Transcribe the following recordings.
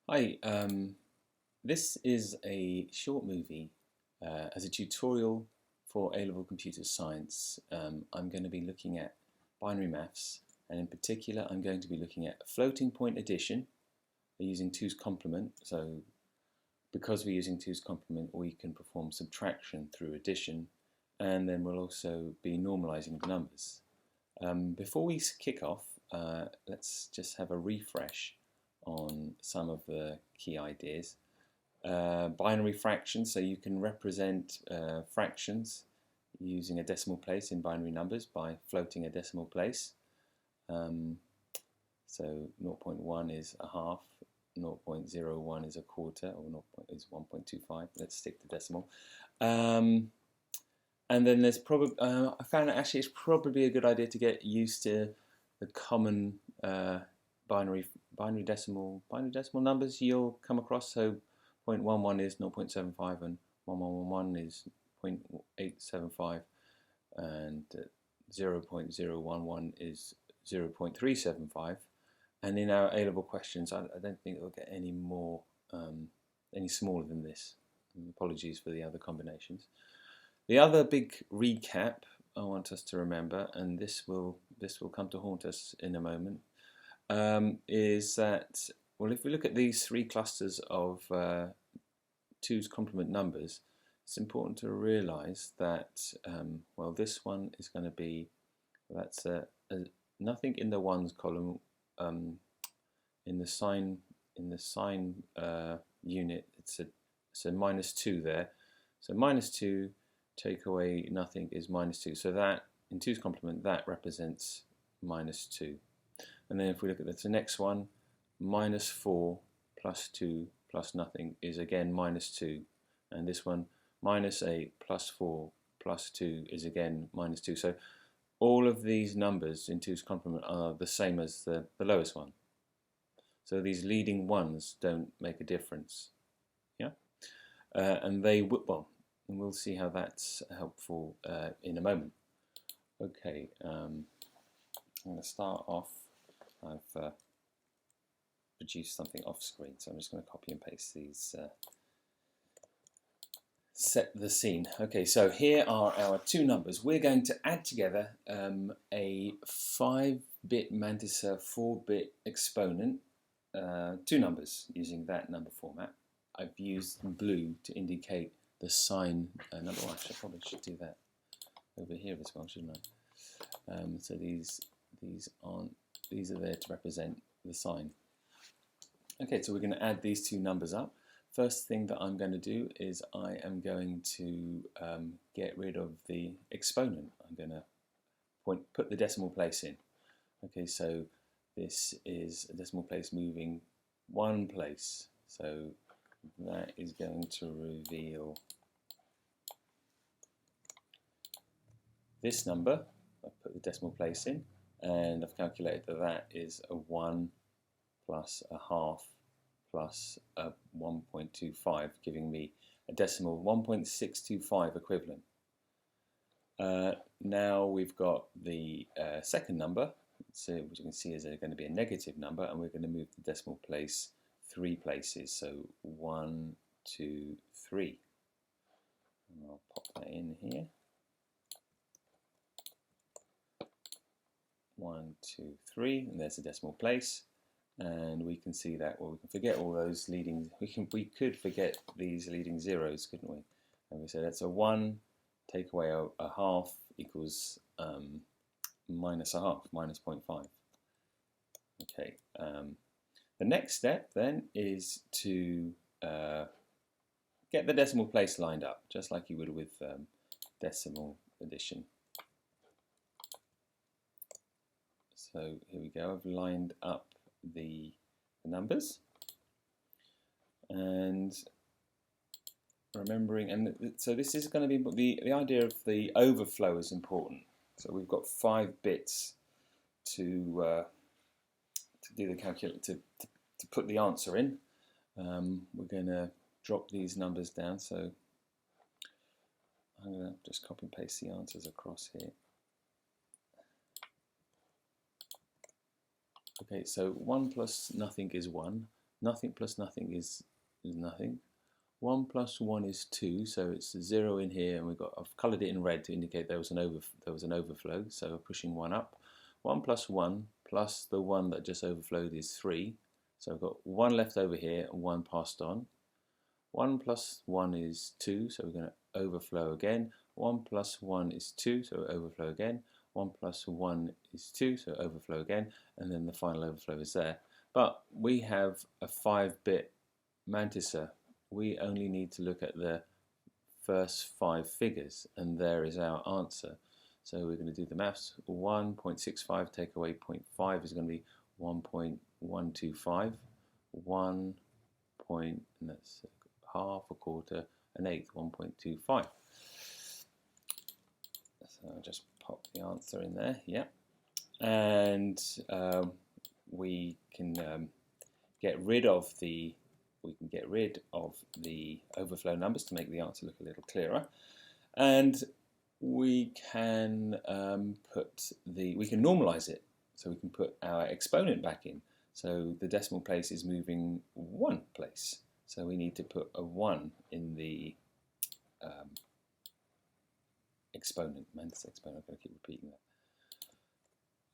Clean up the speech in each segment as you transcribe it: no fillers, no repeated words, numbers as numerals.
Hi, this is a short movie as a tutorial for A-level computer science. I'm going to be looking at binary maths, and in particular I'm going to be looking at floating point addition using 2's complement. So because we're using 2's complement, we can perform subtraction through addition, and then we'll also be normalizing the numbers. Before we kick off, let's just have a refresh on some of the key ideas. Binary fractions, so you can represent fractions using a decimal place in binary numbers by floating a decimal place. So 0.1 is a half, 0.01 is a quarter, or 0 is 1.25. Let's stick to decimal. And then there's probably, I found that actually it's probably a good idea to get used to the common binary decimal numbers you'll come across. So 0.11 is 0.75 and 1111 is 0.875 and 0.011 is 0.375. And in our A-level questions, I don't think it'll get any more, any smaller than this. Apologies for the other combinations. The other big recap I want us to remember, and this will come to haunt us in a moment, is that, well, if we look at these three clusters of 2's complement numbers, it's important to realize that, well, this one is going to be, that's nothing in the ones column. In the sign unit, it's a -2 there. So -2 take away nothing is -2. So that in 2's complement, that represents -2. And then if we look at the next one, -4 plus 2 plus nothing is again -2. And this one, -8 plus 4 plus 2 is again -2. So all of these numbers in 2's complement are the same as the lowest one. So these leading ones don't make a difference. Yeah, and they well, and we'll see how that's helpful in a moment. Okay, I'm going to start off. I've produced something off screen, so I'm just going to copy and paste these. Set the scene. Okay, so here are our two numbers. We're going to add together a 5-bit Mantis 4-bit exponent, two numbers using that number format. I've used blue to indicate the sign number. Well, I probably should do that over here as well, shouldn't I? So these are there to represent the sign. Okay, so we're going to add these two numbers up. First thing that I'm going to do is I am going to get rid of the exponent. I'm going to put the decimal place in. Okay, so this is a decimal place moving one place. So that is going to reveal this number. I've put the decimal place in, and I've calculated that that is a 1 plus a half plus a 1.25, giving me a decimal 1.625 equivalent. Now we've got the second number, so which you can see is going to be a negative number, and we're going to move the decimal place 3 places, so 1, 2, 3. And I'll pop that in here. 1, 2, 3, and there's the decimal place. And we can see that, well, we can forget all those leading, we could forget these leading zeros, couldn't we? And we say that's a 1, take away a half equals minus a half, minus 0.5. Okay, the next step then is to get the decimal place lined up, just like you would with decimal addition. So here we go, I've lined up the numbers, and remembering, and so this is going to be the idea of the overflow is important. So we've got 5 bits to do the calculate to put the answer in. We're going to drop these numbers down, so I'm going to just copy and paste the answers across here. Okay, so 1 plus nothing is 1, nothing plus nothing is nothing. 1 plus 1 is 2, so it's 0 in here, and I've coloured it in red to indicate there was an overflow, so we're pushing 1 up. 1 plus 1 plus the 1 that just overflowed is 3, so I've got 1 left over here and 1 passed on. 1 plus 1 is 2, so we're going to overflow again. 1 plus 1 is 2, so overflow again. 1 plus 1 is 2, so overflow again, and then the final overflow is there. But we have a 5-bit mantiser. We only need to look at the first 5 figures, and there is our answer. So we're going to do the maths. 1.65 take away 0.5 is going to be 1.125. 1 point, and that's half, a quarter, an eighth, 1.25. So I'll just pop the answer in there, yeah. And we can get rid of the overflow numbers to make the answer look a little clearer, and we can normalize it, so we can put our exponent back in. So the decimal place is moving 1 place, so we need to put a 1 in the exponent. Mantis exponent, I'm going to keep repeating that.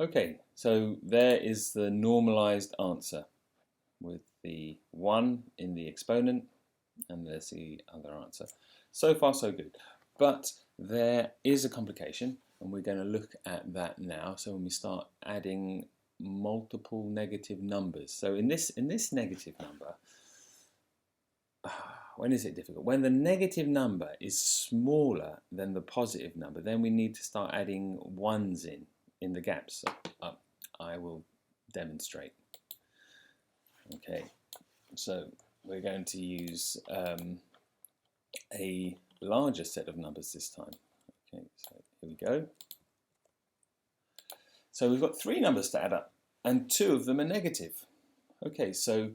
Okay, so there is the normalized answer with the 1 in the exponent, and there's the other answer. So far so good, but there is a complication, and we're going to look at that now. So when we start adding multiple negative numbers, so in this negative number, when is it difficult? When the negative number is smaller than the positive number, then we need to start adding 1s in the gaps. So, I will demonstrate. Okay, so we're going to use a larger set of numbers this time. Okay, so here we go. So we've got 3 numbers to add up, and 2 of them are negative. Okay, so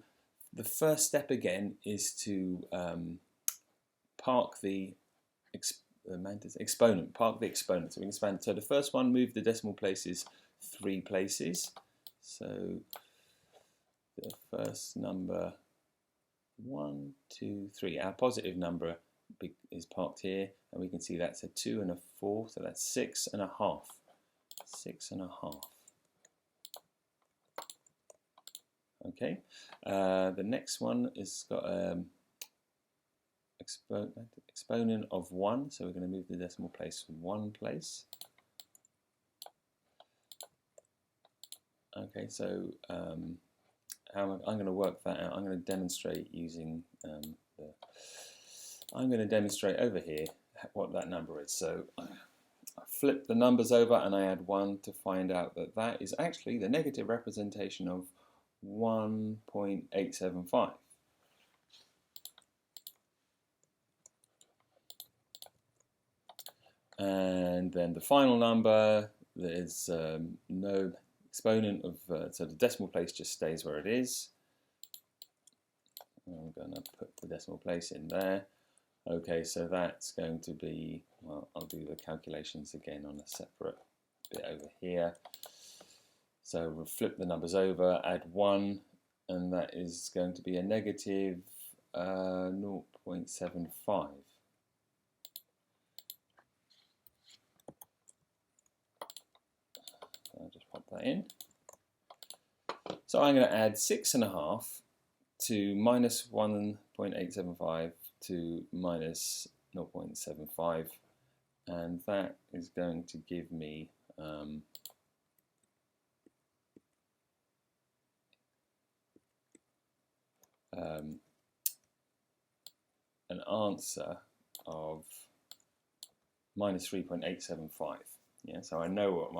the first step again is to park the exponent. Park the exponent. So we can expand. So the first one, move the decimal places 3 places. So the first number 1, 2, 3. Our positive number is parked here, and we can see that's a 2 and a 4, so that's 6.5. 6.5. Okay. The next one is got exponent of 1, so we're going to move the decimal place 1 place. Okay, so I'm going to work that out. I'm going to demonstrate using I'm going to demonstrate over here what that number is. So I flip the numbers over and I add 1 to find out that that is actually the negative representation of 1.875. And then the final number, there's no exponent of, so the decimal place just stays where it is. I'm going to put the decimal place in there. Okay, so that's going to be, well, I'll do the calculations again on a separate bit over here. So we'll flip the numbers over, add 1, and that is going to be a negative 0.75. I'll just pop that in. So I'm going to add 6.5 to minus 1.875 to minus 0.75, and that is going to give me an answer of minus 3.875. Yeah, so I know what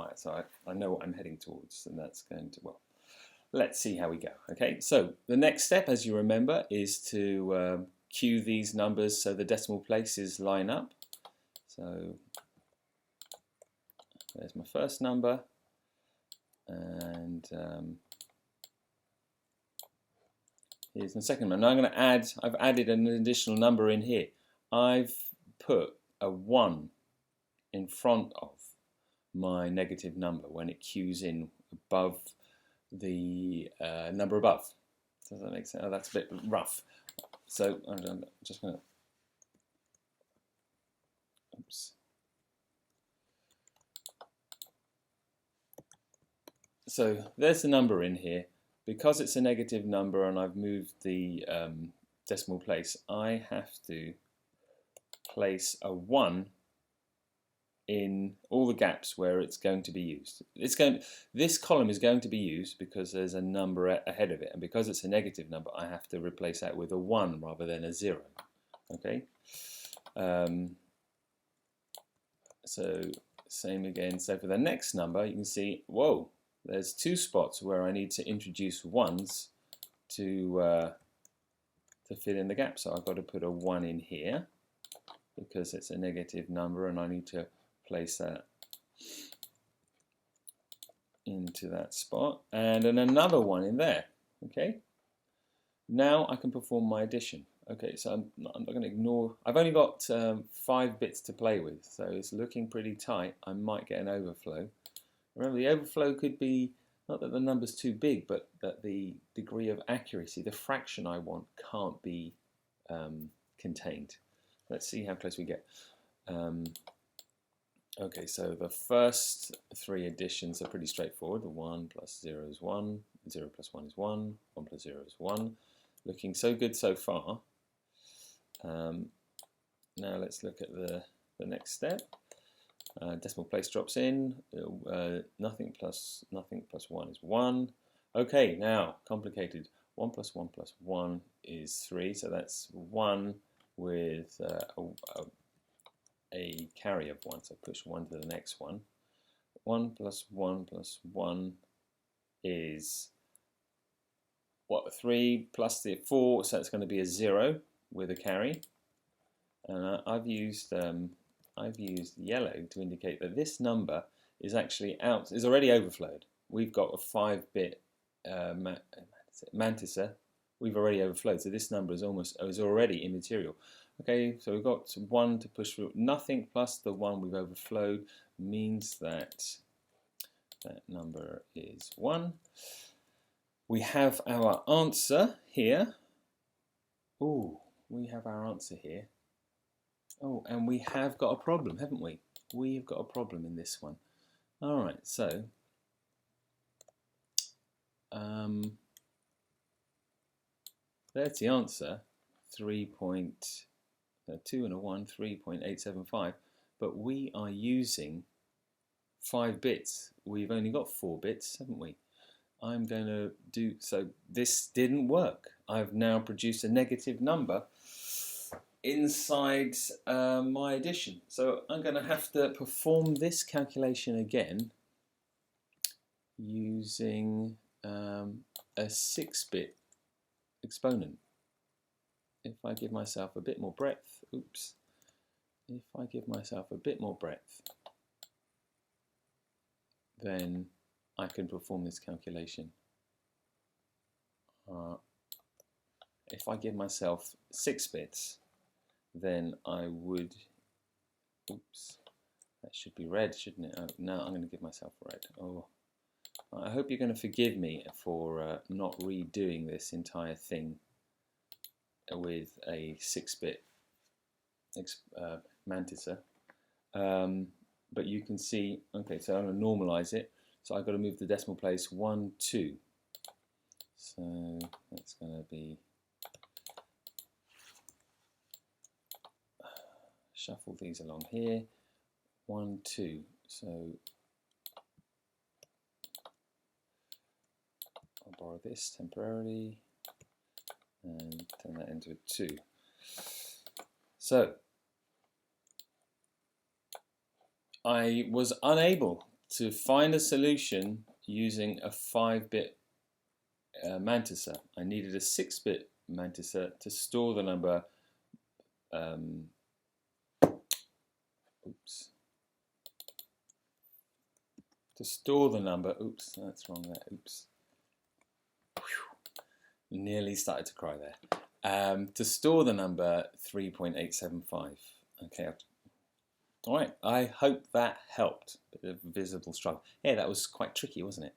I know what I'm heading towards, and that's going to, well, let's see how we go. Okay, so the next step, as you remember, is to cue these numbers so the decimal places line up. So there's my first number, and here's the second one. Now I'm going to add, I've added an additional number in here. I've put a 1 in front of my negative number when it cues in above the number above. Does that make sense? Oh, that's a bit rough. So I'm just going to, oops. So there's the number in here. Because it's a negative number and I've moved the decimal place, I have to place a 1 in all the gaps where it's going to be used. This column is going to be used because there's a number ahead of it, and because it's a negative number, I have to replace that with a 1 rather than a 0. Okay. So same again. So for the next number, you can see, whoa, there's 2 spots where I need to introduce 1s to fill in the gap. So I've got to put a 1 in here because it's a negative number, and I need to place that into that spot, and then another 1 in there. Okay. Now I can perform my addition. Okay, so I'm not going to ignore. I've only got 5 bits to play with, so it's looking pretty tight. I might get an overflow. Remember, the overflow could be not that the number's too big, but that the degree of accuracy, the fraction I want, can't be contained. Let's see how close we get. Okay, so the first 3 additions are pretty straightforward. The 1 plus 0 is 1, 0 plus 1 is 1, 1 plus 0 is 1. Looking so good so far. Now let's look at the next step. Decimal place drops in. Nothing plus 1 is 1. Okay, now complicated. 1 plus 1 plus 1 is 3, so that's 1 with a carry of 1, so push 1 to the next one. 1 plus 1 plus 1 is what? 3 plus the 4, so it's going to be a 0 with a carry. And I've used yellow to indicate that this number is actually is already overflowed. We've got a 5-bit mantiser. We've already overflowed, so this number is already immaterial. Okay, so we've got 1 to push through. Nothing plus the 1 we've overflowed means that that number is 1. We have our answer here. Oh, we have our answer here. Oh, and we have got a problem, haven't we? We've got a problem in this one. All right, so there's the answer, 2 and a 1, 3.875, but we are using 5 bits. We've only got 4 bits, haven't we? I'm going to do, so this didn't work. I've now produced a negative number inside my addition. So I'm going to have to perform this calculation again using a 6-bit exponent. If I give myself a bit more breadth, if I give myself a bit more breadth, then I can perform this calculation. If I give myself 6 bits, then I would, that should be red, shouldn't it? Oh, no, I'm going to give myself red. Oh, I hope you're going to forgive me for not redoing this entire thing with a 6-bit mantiser. But you can see, okay, so I'm going to normalize it. So I've got to move the decimal place 1, 2. So that's going to be, shuffle these along here, 1, 2. So I'll borrow this temporarily and turn that into a 2. So I was unable to find a solution using a 5-bit mantiser. I needed a 6-bit mantiser to store the number. To store the number. Oops, that's wrong there. Oops. Whew. Nearly started to cry there. To store the number 3.875. Okay. All right. I hope that helped. Bit of visible struggle. Yeah, that was quite tricky, wasn't it?